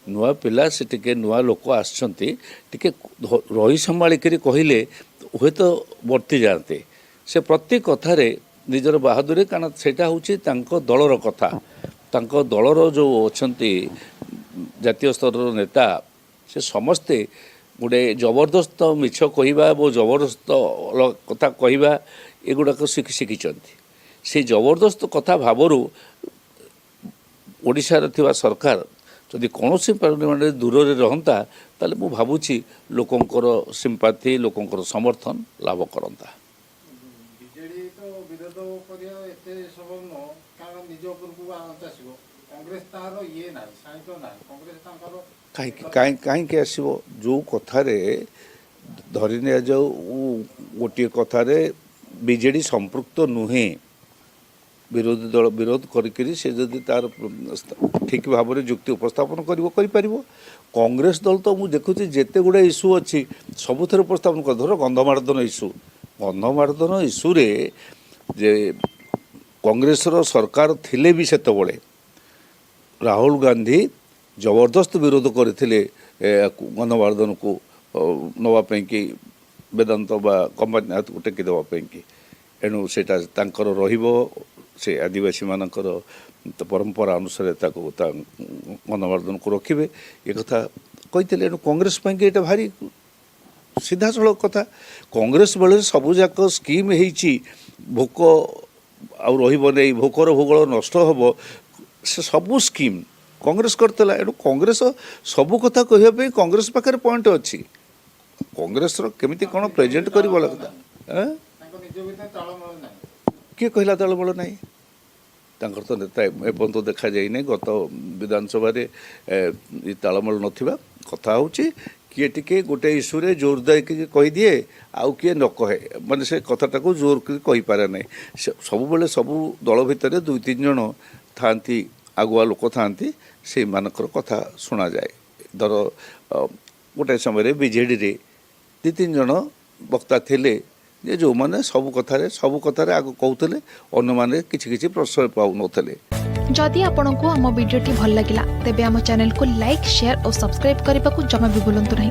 नुआ पिला से टिके नुआ लोक आसछंती टिके रही संभालिक कहले हुए तो वर्ती जाते से प्रत्येक कथारे निजर बहादुरी कारण सेटा होची तांको दलर कथा तांको दलर जो अछंती जातीय स्तर नेता से समस्ते गोटे जबरदस्त मिछ कहवा वो जबरदस्त कथा कहवा एगुड़ाक शिखिंट से जबरदस्त कथा भावरू ओडिशार थिबा सरकार जदि कौन परिमाण दूर रहंता ताले मु भावुची लोकंकर सिंपाथी लोकंकर समर्थन लाभ करंता। बीजेडी तो विरोध करिया एते सबब न कारण निज ऊपर को आंचासिबो कांग्रेस तारो ये नाही साइतो नाही कांग्रेस तांकर कहीं आसो जो कथारे धरी नि जाऊ गोटे कथारे बीजेडी संपृक्त नुहे विरोधी दल विरोध करी से जदि तार ठीक भाव में जुक्ति उपस्थापन कर कांग्रेस दल तो मुझे देखुची जिते गुड़ा इश्यू अच्छी सबुथ उपस्थापन कर धर गंधमार्दन गंधमार्दन इश्यू रे जे कांग्रेस सरकार थिले भी सेतबले राहुल गांधी जबरदस्त विरोध करते गंधमार्दन को नवापाई कि वेदांत बा कंपनी हाथ को टेकी देवाई कि एणु से से आदिवासी मानकर परंपरा अनुसार गणमार्दन को रखिए ये कथा कही कांग्रेस ये भारी सीधा सड़क कथा कांग्रेस बेले सबुजाक स्कीम होती भोक आई भोकर भूगोल नष्ट हम से सबू स्कीम कांग्रेस करता एणु कांग्रेस सबू कथा कहवाई कांग्रेस पाखे पॉइंट अच्छी कांग्रेस केमिति कौन प्रेजेंट कर किए कहला तालमेल ना तांकर तो नेता एपर्यंत देखा जाए गत विधानसभा तालमेल नथिबा कथा होची किए टिके गोटे इश्यू रे जोर दे कही दिए आउ किए न कहे माने से कथाटा को जोर कही पारे ना सब बेले सबू दल भितर दुई तीन जन थांती आगुआ लोक थांती से मानकर कथा शुणा जाए धर गोटे समय बीजेडी रे दी तीन जन वक्ता थिले जे जो माने सब कथारे आग कहते अन्य माने किछि प्रश्रय पाउ नथले। जदि आपंक आम भिडी भल लगा तेब आम चैनल को लाइक शेयर और सब्सक्राइब करने को जमा भी भूलु नहीं।